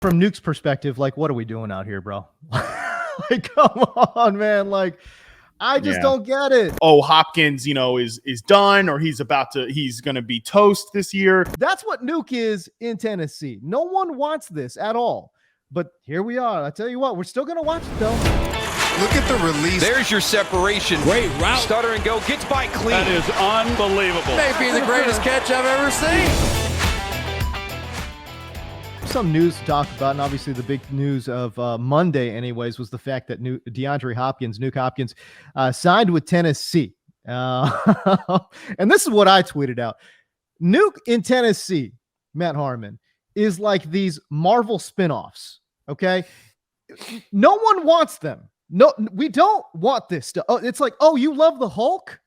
From Nuke's perspective, like, what are we doing out here, bro? Like, come on, man. Like, I just don't get it. Oh, Hopkins, is done, or he's going to be toast this year. That's what Nuke is in Tennessee. No one wants this at all. But here we are. I tell you what, we're still going to watch it, though. Look at the release. There's your separation. Great route. Stutter and go. Gets by clean. That is unbelievable. Maybe the greatest catch I've ever seen. Some news to talk about, and obviously the big news of Monday anyways was the fact that DeAndre Hopkins, Nuke Hopkins, signed with Tennessee. And this is what I tweeted out. Nuke in Tennessee, Matt Harmon, is like these Marvel spinoffs, okay? No one wants them. No, we don't want this stuff. Oh, it's like, oh, you love the Hulk?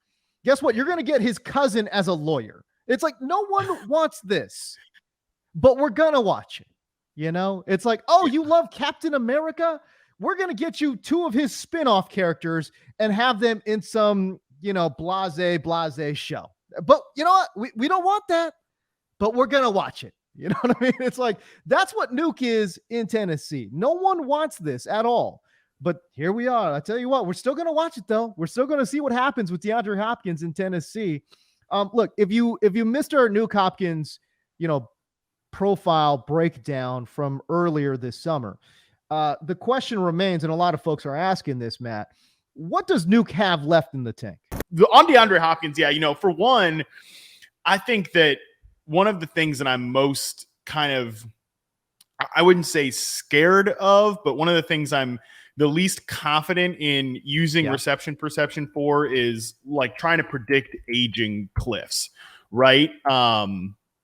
Guess what? You're going to get his cousin as a lawyer. It's like, no one wants this, but we're going to watch it. It's like, oh, you love Captain America? We're going to get you two of his spinoff characters and have them in some, blase show. But you know what? We don't want that, but we're going to watch it. You know what I mean? It's like, that's what Nuke is in Tennessee. No one wants this at all. But here we are. I tell you what, we're still going to watch it, though. We're still going to see what happens with DeAndre Hopkins in Tennessee. Look, if you missed our Nuke Hopkins, profile breakdown from earlier this summer, the question remains, and a lot of folks are asking this, Matt, what does Nuke have left in the tank? On DeAndre Hopkins, for one, I think that one of the things that I'm most kind of, I wouldn't say scared of, but one of the things I'm the least confident in using reception perception for is like trying to predict aging cliffs, right?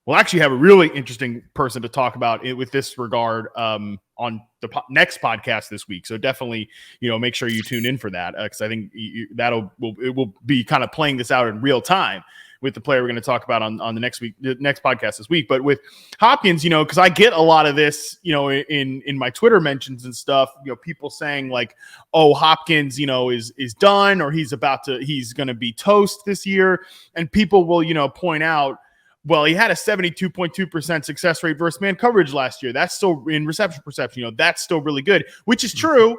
We'll actually have a really interesting person to talk about it with this regard on the next podcast this week. So definitely, make sure you tune in for that because I think it will be kind of playing this out in real time with the player we're going to talk about on the next podcast this week. But with Hopkins, because I get a lot of this, in my Twitter mentions and stuff, people saying like, oh, Hopkins, is done, or he's going to be toast this year. And people will, point out, well, he had a 72.2% success rate versus man coverage last year. That's still in reception perception. That's still really good, which is true.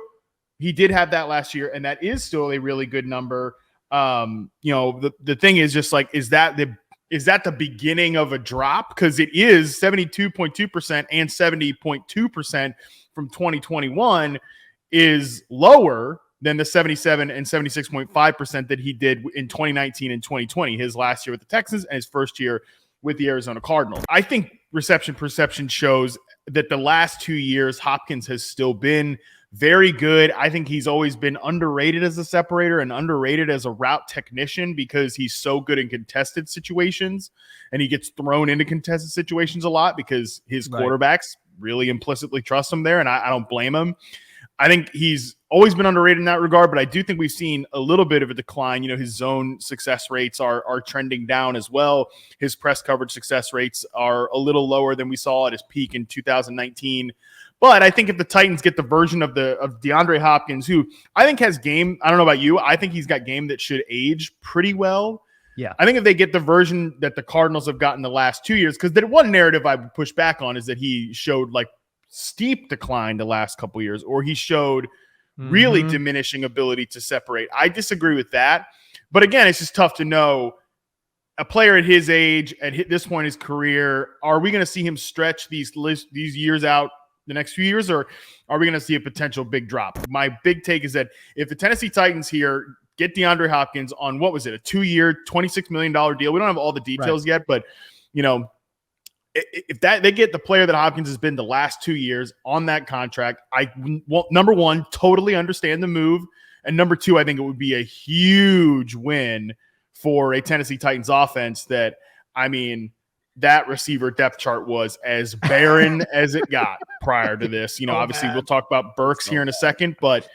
He did have that last year, and that is still a really good number. The thing is just like, is that the beginning of a drop? Because it is 72.2% and 70.2% from 2021 is lower than the 77 and 76.5% that he did in 2019 and 2020, his last year with the Texans and his first year with the Arizona Cardinals. I think reception perception shows that the last 2 years, Hopkins has still been very good. I think he's always been underrated as a separator and underrated as a route technician because he's so good in contested situations, and he gets thrown into contested situations a lot because his quarterbacks really implicitly trust him there, and I don't blame him. I think he's always been underrated in that regard, but I do think we've seen a little bit of a decline. His zone success rates are trending down as well. His press coverage success rates are a little lower than we saw at his peak in 2019. But I think if the Titans get the version of DeAndre Hopkins, who I think has game, I don't know about you, I think he's got game that should age pretty well. Yeah. I think if they get the version that the Cardinals have gotten the last 2 years, because the one narrative I would push back on is that he showed like steep decline the last couple of years, or he showed really diminishing ability to separate. I disagree with that. But again, it's just tough to know a player at his age, at this point in his career, are we going to see him stretch these years out the next few years, or are we going to see a potential big drop? My big take is that if the Tennessee Titans here get DeAndre Hopkins on, what was it, a 2-year, $26 million deal? We don't have all the details yet, but if they get the player that Hopkins has been the last 2 years on that contract, I will, number one, totally understand the move. And number two, I think it would be a huge win for a Tennessee Titans offense that, that receiver depth chart was as barren as it got prior to this. Obviously we'll talk about Burks here in a second, but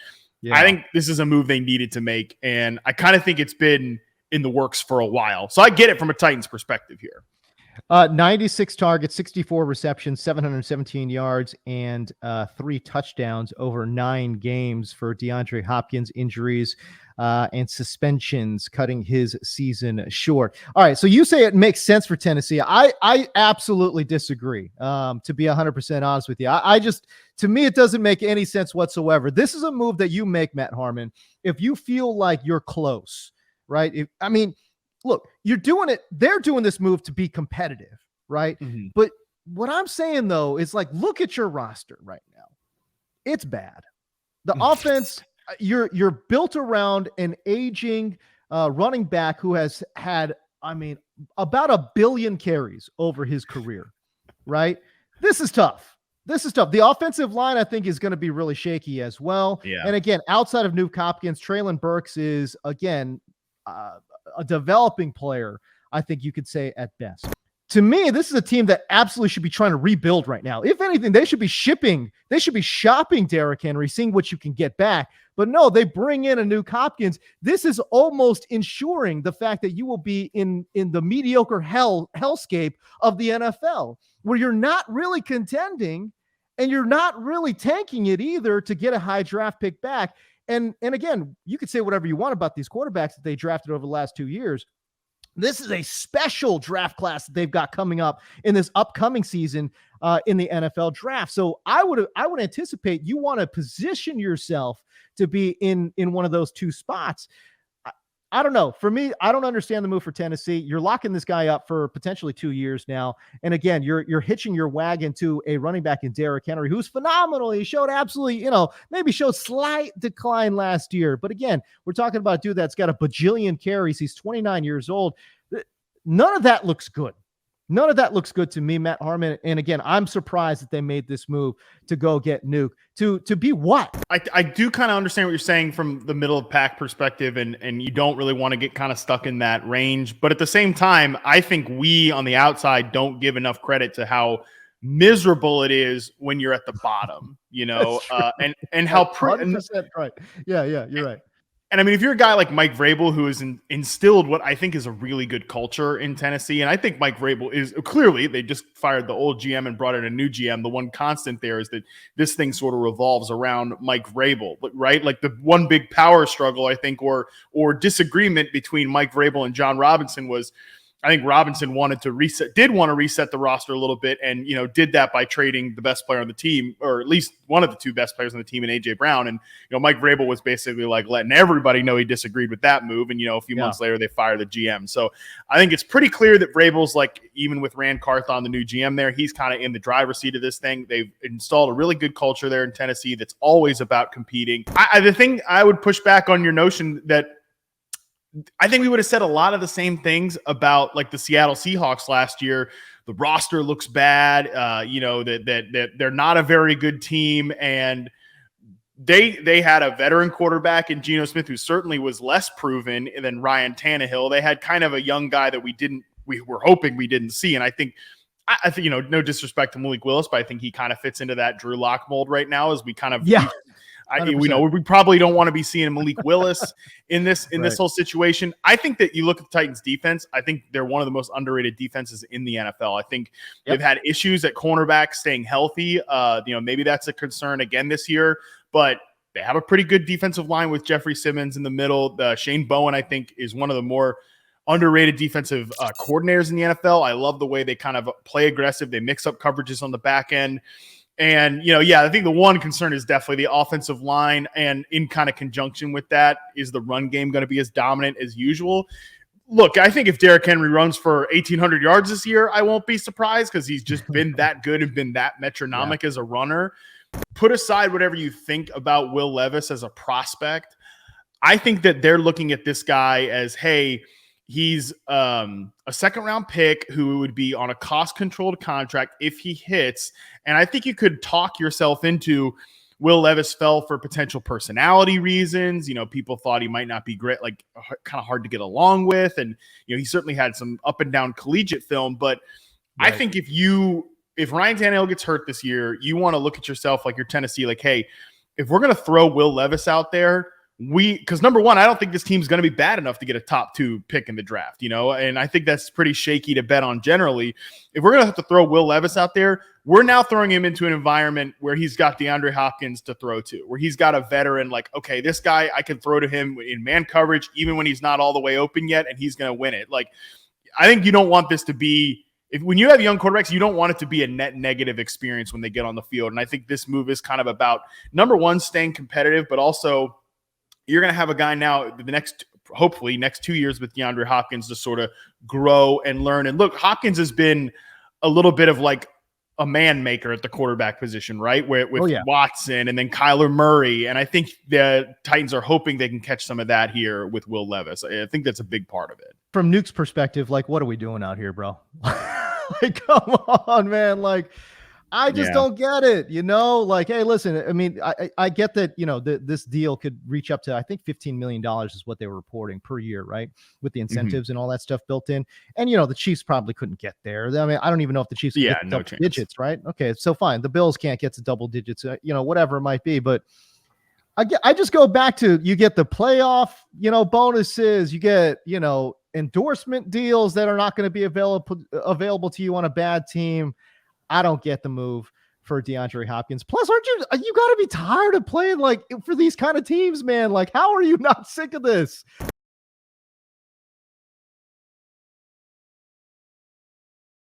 I think this is a move they needed to make. And I kind of think it's been in the works for a while. So I get it from a Titans perspective here. 96 targets, 64 receptions, 717 yards, and 3 touchdowns over 9 games for DeAndre Hopkins. Injuries and suspensions cutting his season short. All right, so you say it makes sense for Tennessee. I absolutely disagree, to be 100% honest with you. I just, to me, it doesn't make any sense whatsoever. This is a move that you make, Matt Harmon, if you feel like you're close, right? Look, you're doing it. They're doing this move to be competitive, right? Mm-hmm. But what I'm saying, though, is like, look at your roster right now. It's bad. The offense, you're built around an aging running back who has had, about 1 billion carries over his career, right? This is tough. The offensive line, I think, is going to be really shaky as well. Yeah. And again, outside of Nuke Hopkins, Treylon Burks is, again, a developing player, I think you could say at best. To me, this is a team that absolutely should be trying to rebuild right now. If anything, they should be shopping Derrick Henry, seeing what you can get back. But no, they bring in a Nuke Hopkins. This is almost ensuring the fact that you will be in the mediocre hellscape of the NFL, where you're not really contending and you're not really tanking it either to get a high draft pick back. And again, you could say whatever you want about these quarterbacks that they drafted over the last 2 years. This is a special draft class that they've got coming up in this upcoming season in the NFL draft. So I would anticipate you want to position yourself to be in one of those 2 spots. I don't know. For me, I don't understand the move for Tennessee. You're locking this guy up for potentially 2 years now. And again, you're hitching your wagon to a running back in Derrick Henry, who's phenomenal. He showed absolutely, maybe showed slight decline last year. But again, we're talking about a dude that's got a bajillion carries. He's 29 years old. None of that looks good. None of that looks good to me, Matt Harmon. And again, I'm surprised that they made this move to go get Nuke to be what? I do kind of understand what you're saying from the middle of pack perspective, and you don't really want to get kind of stuck in that range. But at the same time, I think we on the outside don't give enough credit to how miserable it is when you're at the bottom, and how 100% right. Yeah, you're right. And I mean, if you're a guy like Mike Vrabel, who has instilled what I think is a really good culture in Tennessee, and I think Mike Vrabel is clearly, they just fired the old GM and brought in a new GM. The one constant there is that this thing sort of revolves around Mike Vrabel, right? Like the one big power struggle, I think, or disagreement between Mike Vrabel and John Robinson was, I think Robinson did want to reset the roster a little bit, and did that by trading the best player on the team, or at least one of the 2 best players on the team, in AJ Brown. And Mike Vrabel was basically like letting everybody know he disagreed with that move. And a few months later they fired the GM. So I think it's pretty clear that Vrabel's, like, even with Rand Carthon, the new GM there, he's kind of in the driver's seat of this thing. They've installed a really good culture there in Tennessee that's always about competing. The thing I would push back on your notion that I think we would have said a lot of the same things about, like, the Seattle Seahawks last year. The roster looks bad, that they're not a very good team, and they had a veteran quarterback in Geno Smith who certainly was less proven than Ryan Tannehill. They had kind of a young guy that we were hoping we didn't see, and I think no disrespect to Malik Willis, but I think he kind of fits into that Drew Lock mold right now, as we kind of we probably don't want to be seeing Malik Willis in this whole situation. I think that you look at the Titans defense, I think they're one of the most underrated defenses in the NFL. I think they've had issues at cornerback staying healthy. Maybe that's a concern again this year, but they have a pretty good defensive line with Jeffrey Simmons in the middle. Shane Bowen, I think, is one of the more underrated defensive coordinators in the NFL. I love the way they kind of play aggressive. They mix up coverages on the back end. And, I think the one concern is definitely the offensive line. And in kind of conjunction with that, is the run game going to be as dominant as usual? Look, I think if Derrick Henry runs for 1,800 yards this year, I won't be surprised, because he's just been that good and been that metronomic as a runner. Put aside whatever you think about Will Levis as a prospect. I think that they're looking at this guy as, hey, he's a second-round pick who would be on a cost-controlled contract if he hits. And I think you could talk yourself into Will Levis fell for potential personality reasons. People thought he might not be great, like kind of hard to get along with. And, he certainly had some up and down collegiate film. But right. I think if Ryan Tannehill gets hurt this year, you want to look at yourself like you're Tennessee, like, hey, if we're going to throw Will Levis out there, because number one, I don't think this team's going to be bad enough to get a top 2 pick in the draft, and I think that's pretty shaky to bet on generally. If we're going to have to throw Will Levis out there, we're now throwing him into an environment where he's got DeAndre Hopkins to throw to, where he's got a veteran like, okay, this guy, I can throw to him in man coverage, even when he's not all the way open yet, and he's going to win it. Like, I think you don't want this to be, when you have young quarterbacks, you don't want it to be a net negative experience when they get on the field. And I think this move is kind of about, number one, staying competitive, but also you're going to have a guy now hopefully next 2 years with DeAndre Hopkins to sort of grow and learn. And look, Hopkins has been a little bit of like a man maker at the quarterback position, right? With Watson and then Kyler Murray. And I think the Titans are hoping they can catch some of that here with Will Levis. I think that's a big part of it. From Nuke's perspective, like, what are we doing out here, bro? Like, come on, man. Like, I just don't get it, like, hey, listen, I mean, I get that, this deal could reach up to, I think $15 million is what they were reporting per year, right? With the incentives and all that stuff built in. And, the Chiefs probably couldn't get there. I mean, I don't even know if the Chiefs could get double digits, right? Okay. So fine. The Bills can't get to double digits, whatever it might be. But I just go back to, you get the playoff, bonuses, you get, endorsement deals that are not going to be available to you on a bad team. I don't get the move for DeAndre Hopkins. Plus, you got to be tired of playing like for these kind of teams, man. Like, how are you not sick of this?